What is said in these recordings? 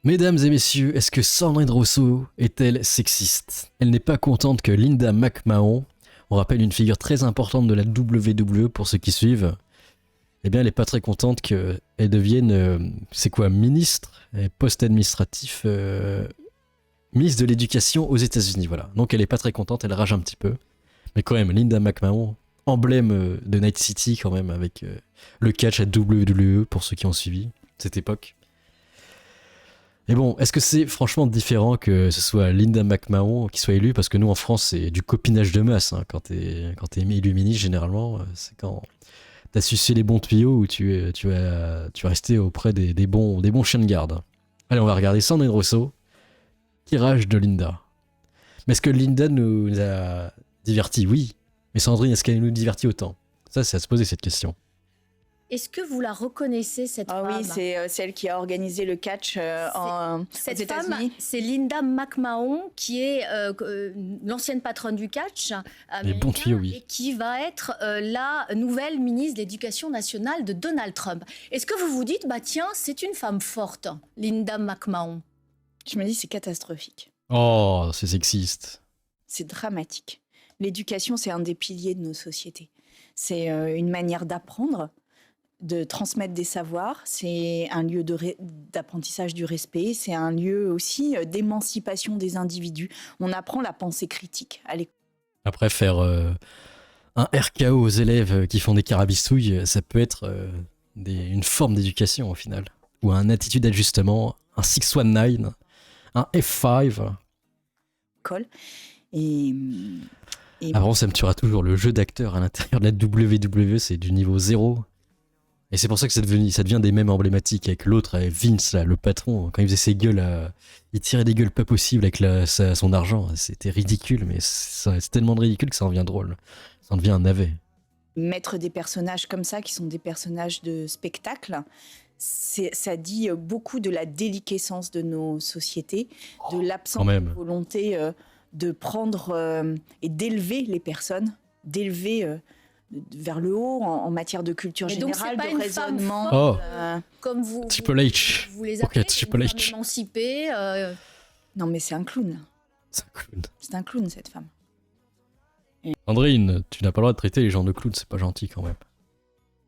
Mesdames et messieurs, est-ce que Sandrine Rousseau est-elle sexiste? Elle n'est pas contente que Linda McMahon, on rappelle une figure très importante de la WWE pour ceux qui suivent, eh bien elle n'est pas très contente qu'elle devienne, c'est quoi, ministre, poste administratif, ministre de l'éducation aux États-Unis, voilà. Donc elle n'est pas très contente, elle rage un petit peu. Mais quand même, Linda McMahon, emblème de Night City quand même, avec le catch à WWE pour ceux qui ont suivi cette époque. Et bon, est-ce que c'est franchement différent que ce soit Linda McMahon qui soit élue? Parce que nous en France, c'est du copinage de masse. Hein. Quand t'es élu ministre, généralement, c'est quand t'as sucé les bons tuyaux ou tu vas rester auprès des bons chiens de garde. Allez, on va regarder Sandrine Rousseau qui rage de Linda. Mais est-ce que Linda nous a divertis? Oui. Mais Sandrine, est-ce qu'elle nous divertit autant? Ça, c'est à se poser cette question. Est-ce que vous la reconnaissez, cette femme? Oui, c'est celle qui a organisé le catch aux Cette femme, États-Unis. c'est Linda McMahon, qui est l'ancienne patronne du catch Les bons tuyaux, oui. et qui va être la nouvelle ministre de l'Éducation nationale de Donald Trump. Est-ce que vous vous dites, bah tiens, c'est une femme forte, Linda McMahon? Je me dis, c'est catastrophique. Oh, c'est sexiste. C'est dramatique. L'éducation, c'est un des piliers de nos sociétés. C'est une manière d'apprendre, de transmettre des savoirs, c'est un lieu d'apprentissage du respect, c'est un lieu aussi d'émancipation des individus. On apprend la pensée critique à l'école. Après, faire un RKO aux élèves qui font des carabistouilles, ça peut être une forme d'éducation au final. Ou un attitude d'ajustement, un 619, un F5. Et Avant, ça me tuera toujours. Le jeu d'acteur à l'intérieur de la WWE, c'est du niveau 0. Et c'est pour ça que ça devient des mèmes emblématiques avec l'autre, avec Vince, là, le patron. Quand il faisait ses gueules, il tirait des gueules pas possibles avec son argent. C'était ridicule, mais c'est tellement ridicule que ça en devient drôle. Ça en devient un navet. Mettre des personnages comme ça, qui sont des personnages de spectacle, ça dit beaucoup de la déliquescence de nos sociétés, de l'absence de volonté de prendre et d'élever les personnes, d'élever vers le haut en matière de culture générale, de raisonnement. Comme vous, Triple H. Vous les appelez, Triple H. Émancipée. Non, mais c'est un clown. C'est un clown. C'est un clown, cette femme. Andrine, tu n'as pas le droit de traiter les gens de clowns, c'est pas gentil quand même.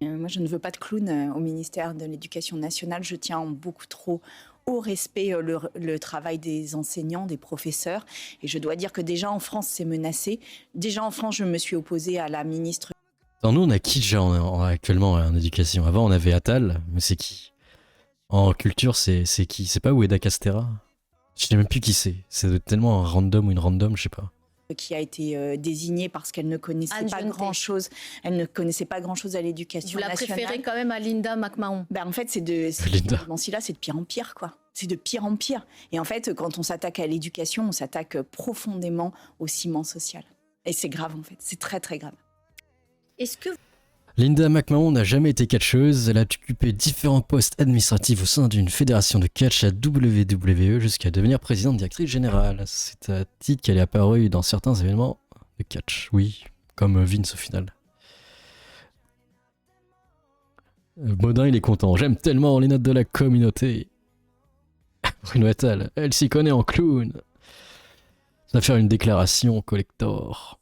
Moi, je ne veux pas de clown au ministère de l'Éducation nationale. Je tiens beaucoup trop au respect le travail des enseignants, des professeurs. Et je dois dire que déjà en France, c'est menacé. Déjà en France, je me suis opposée à la ministre. Attends, nous, on a qui déjà actuellement en éducation? Avant, on avait Attal, mais c'est qui? En culture, c'est qui? C'est pas Ueda Castera? Je sais même plus qui c'est. C'est tellement un random ou une random, je sais pas. Qui a été désignée parce qu'elle ne connaissait pas grand-chose. Elle ne connaissait pas grand-chose à l'éducation nationale. Vous la préférez quand même à Linda McMahon? En fait, c'est de pire en pire, quoi. C'est de pire en pire. Et en fait, quand on s'attaque à l'éducation, on s'attaque profondément au ciment social. Et c'est grave, en fait. C'est très, très grave. Est-ce que Linda McMahon n'a jamais été catcheuse, elle a occupé différents postes administratifs au sein d'une fédération de catch à WWE jusqu'à devenir présidente directrice générale. C'est à titre qu'elle est apparue dans certains événements de catch, oui, comme Vince au final. Baudin, il est content, j'aime tellement les notes de la communauté. Bruno Attal, elle s'y connaît en clown. Ça va faire une déclaration collector.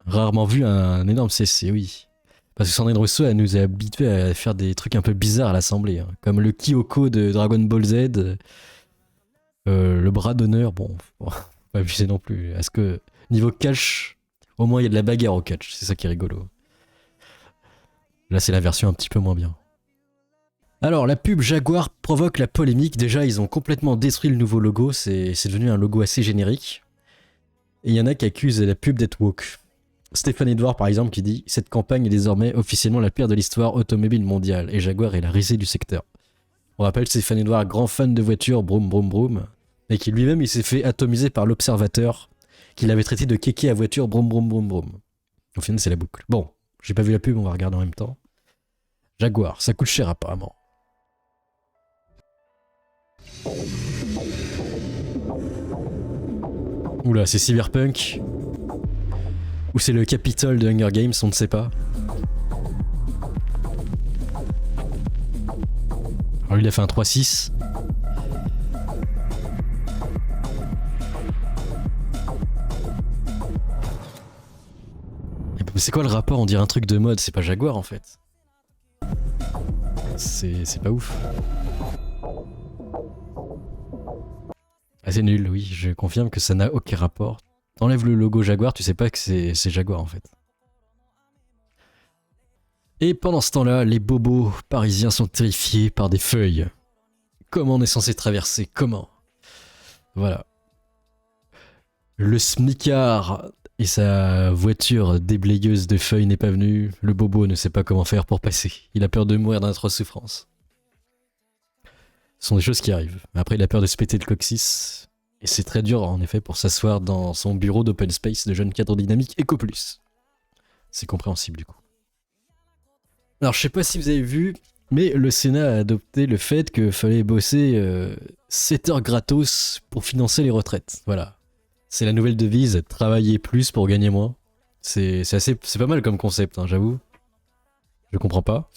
Rarement vu un énorme CC, oui. Parce que Sandrine Rousseau, elle nous a habitués à faire des trucs un peu bizarres à l'Assemblée. Hein. Comme le Kyoko de Dragon Ball Z, le bras d'honneur, bon, faut pas abuser non plus. Est-ce que, niveau catch, au moins il y a de la bagarre au catch, c'est ça qui est rigolo. Là, c'est la version un petit peu moins bien. Alors, la pub Jaguar provoque la polémique. Déjà, ils ont complètement détruit le nouveau logo, c'est devenu un logo assez générique. Et il y en a qui accusent la pub d'être woke. Stéphane Edouard, par exemple, qui dit « Cette campagne est désormais officiellement la pire de l'histoire automobile mondiale et Jaguar est la risée du secteur. » On rappelle Stéphane Edouard, grand fan de voitures, broum broum broum, et qui lui-même il s'est fait atomiser par l'Observateur, qu'il avait traité de kéké à voiture, broum broum broum broum. Au final, c'est la boucle. Bon, j'ai pas vu la pub, on va regarder en même temps. Jaguar, ça coûte cher apparemment. Oula, c'est Cyberpunk. Ou c'est le Capitole de Hunger Games, on ne sait pas. Alors lui, il a fait un 3-6. C'est quoi le rapport? On dirait un truc de mode, c'est pas Jaguar en fait. C'est pas ouf. Ah, c'est nul, oui, je confirme que ça n'a aucun rapport. T'enlèves le logo Jaguar, tu sais pas que c'est Jaguar en fait. Et pendant ce temps-là, les bobos parisiens sont terrifiés par des feuilles. Comment on est censé traverser? Comment? Voilà. Le smicard et sa voiture déblayeuse de feuilles n'est pas venu. Le bobo ne sait pas comment faire pour passer. Il a peur de mourir dans atroce souffrance. Ce sont des choses qui arrivent. Après, il a peur de se péter le coccyx. Et c'est très dur, en effet, pour s'asseoir dans son bureau d'open space de jeunes cadres dynamiques Eco+. C'est compréhensible, du coup. Alors, je sais pas si vous avez vu, mais le Sénat a adopté le fait qu'il fallait bosser 7 heures gratos pour financer les retraites. Voilà. C'est la nouvelle devise, travailler plus pour gagner moins. C'est pas mal comme concept, hein, j'avoue. Je comprends pas.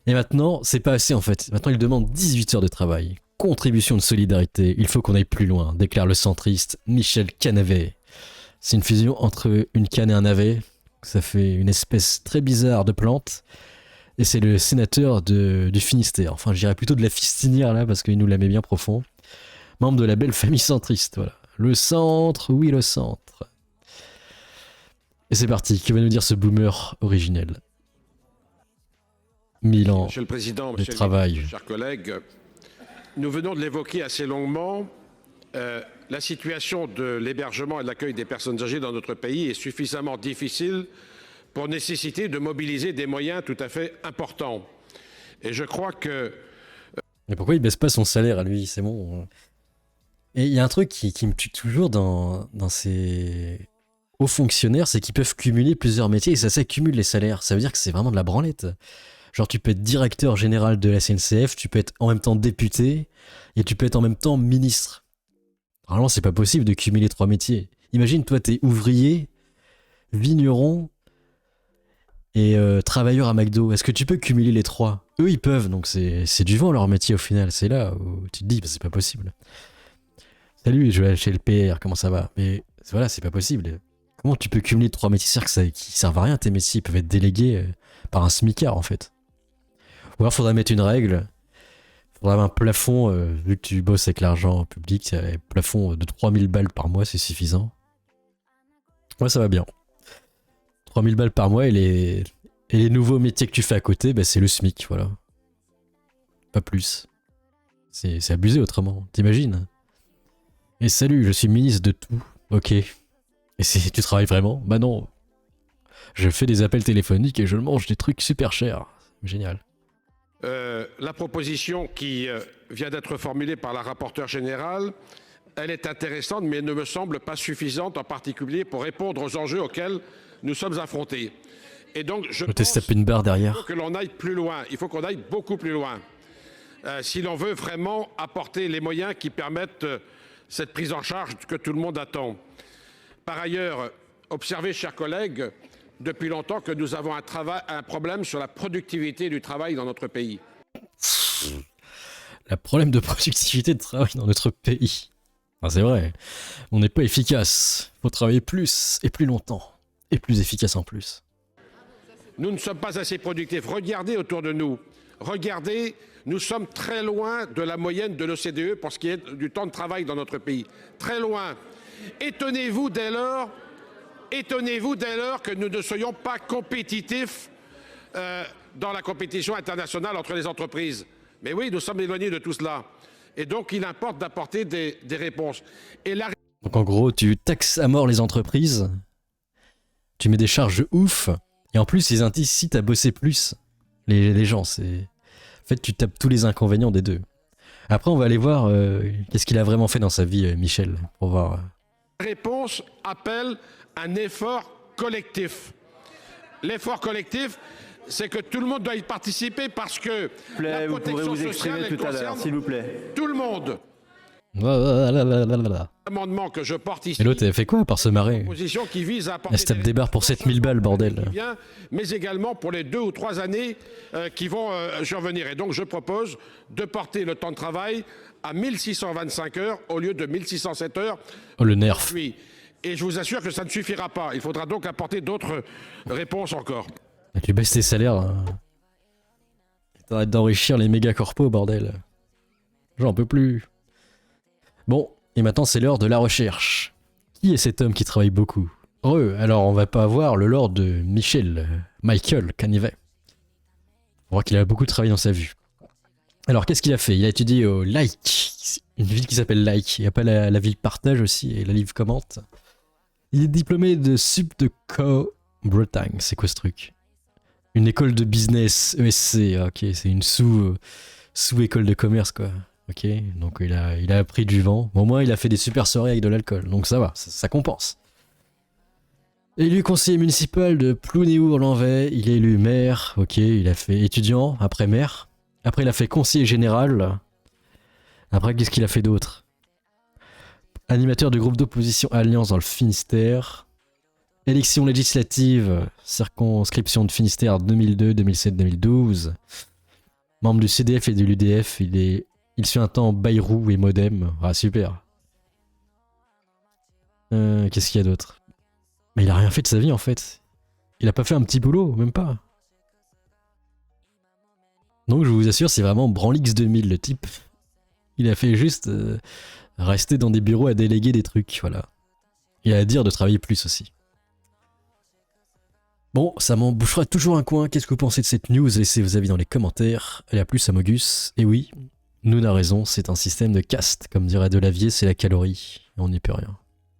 Et maintenant, c'est pas assez en fait. Maintenant, il demande 18 heures de travail. Contribution de solidarité, il faut qu'on aille plus loin, déclare le centriste Michel Canavet. C'est une fusion entre une canne et un navet. Ça fait une espèce très bizarre de plante. Et c'est le sénateur du Finistère. Enfin, je dirais plutôt de la Fistinière là, parce qu'il nous la met bien profond. Membre de la belle famille centriste, voilà. Le centre, oui le centre. Et c'est parti, que va nous dire ce boomer originel? 1000 ans Monsieur le Président, de Monsieur travail. le Ministre, chers collègues, nous venons de l'évoquer assez longuement. La situation de l'hébergement et de l'accueil des personnes âgées dans notre pays est suffisamment difficile pour nécessiter de mobiliser des moyens tout à fait importants. Et je crois que... Mais pourquoi il baisse pas son salaire à lui? C'est bon. Et il y a un truc qui me tue toujours dans ces hauts fonctionnaires, c'est qu'ils peuvent cumuler plusieurs métiers et ça s'accumule les salaires. Ça veut dire que c'est vraiment de la branlette. Genre tu peux être directeur général de la SNCF, tu peux être en même temps député et tu peux être en même temps ministre. Normalement c'est pas possible de cumuler 3 métiers. Imagine toi t'es ouvrier, vigneron et travailleur à McDo. Est-ce que tu peux cumuler les 3? Eux ils peuvent, donc c'est du vent leur métier au final. C'est là où tu te dis bah, c'est pas possible. Salut, je vais chez le PR, comment ça va? Mais voilà, c'est pas possible. Comment tu peux cumuler 3 métiers? C'est-à-dire qu'ils servent à rien tes métiers, ils peuvent être délégués par un smicard en fait. Ou alors faudrait mettre une règle, faudrait avoir un plafond, vu que tu bosses avec l'argent public, un plafond de 3000 balles par mois, c'est suffisant. Ouais, ça va bien. 3000 balles par mois et les nouveaux métiers que tu fais à côté, bah, c'est le SMIC, voilà. Pas plus. C'est abusé autrement, t'imagines? Et salut, je suis ministre de tout. Ok. Et tu travailles vraiment? Bah non. Je fais des appels téléphoniques et je mange des trucs super chers. Génial. La proposition qui vient d'être formulée par la rapporteure générale, elle est intéressante, mais elle ne me semble pas suffisante, en particulier pour répondre aux enjeux auxquels nous sommes affrontés. Et donc, je pense taper une barre derrière. que l'on aille plus loin. Il faut qu'on aille beaucoup plus loin. Si l'on veut vraiment apporter les moyens qui permettent cette prise en charge que tout le monde attend. Par ailleurs, observez, chers collègues, depuis longtemps que nous avons un problème sur la productivité du travail dans notre pays. Le problème de productivité de travail dans notre pays. Ah, c'est vrai, on n'est pas efficace. Faut travailler plus et plus longtemps. Et plus efficace en plus. Nous ne sommes pas assez productifs. Regardez autour de nous. Regardez, nous sommes très loin de la moyenne de l'OCDE pour ce qui est du temps de travail dans notre pays. Très loin. Étonnez-vous dès lors que nous ne soyons pas compétitifs dans la compétition internationale entre les entreprises. Mais oui, nous sommes éloignés de tout cela. Et donc, il importe d'apporter des réponses. Donc en gros, tu taxes à mort les entreprises, tu mets des charges ouf, et en plus, ils incitent à bosser plus. Les gens, c'est... En fait, tu tapes tous les inconvénients des deux. Après, on va aller voir qu'est-ce qu'il a vraiment fait dans sa vie, Michel, pour voir... La réponse appelle un effort collectif. L'effort collectif, c'est que tout le monde doit y participer parce que la protection vous pourrez vous sociale exprimer tout à l'heure, s'il vous plaît. Tout le monde. Amendement que je porte ici. Et l'autre, elle fait quoi par se marrer? Qui vise à apporter elle se tape des barres pour 7000 balles, bordel. Mais également pour les 2 ou 3 années qui vont survenir. Et donc je propose de porter le temps de travail à 1625 heures au lieu de 1607 heures. Oh, le nerf. Et je vous assure que ça ne suffira pas. Il faudra donc apporter d'autres réponses encore. Tu baisses tes salaires. Hein. T'arrêtes d'enrichir les méga corpos, bordel. J'en peux plus. Bon, et maintenant c'est l'heure de la recherche. Qui est cet homme qui travaille beaucoup? Alors on va pas avoir le lord de Michael Canivet. On voit qu'il a beaucoup travaillé dans sa vie. Alors qu'est-ce qu'il a fait? Il a étudié au Like, une ville qui s'appelle Like. Il n'y a pas la ville Partage aussi, et la livre commente. Il est diplômé de Subdeco Bretagne. C'est quoi ce truc? Une école de business, ESC. Ok, c'est une sous-école de commerce quoi. Ok, donc il a appris du vent. Au moins il a fait des super soirées avec de l'alcool, donc ça va, ça compense. Élu conseiller municipal de Plounéour-Lanvay, il est élu maire. Ok, il a fait étudiant, après maire. Après il a fait conseiller général. Après qu'est-ce qu'il a fait d'autre? Animateur du groupe d'opposition Alliance dans le Finistère. Élection législative, circonscription de Finistère 2002, 2007, 2012. Membre du CDF et de l'UDF, il suit un temps Bayrou et Modem. Ah super. Qu'est-ce qu'il y a d'autre? Mais il a rien fait de sa vie en fait. Il a pas fait un petit boulot, même pas. Donc je vous assure, c'est vraiment Branlix 2000 le type. Il a fait juste rester dans des bureaux à déléguer des trucs, voilà. Il a à dire de travailler plus aussi. Bon, ça m'en bouchera toujours un coin. Qu'est-ce que vous pensez de cette news? Laissez vos avis dans les commentaires. Allez, à plus, Amogus. Et oui, Noun a raison, c'est un système de caste. Comme dirait Delavier, c'est la calorie. On n'y peut rien.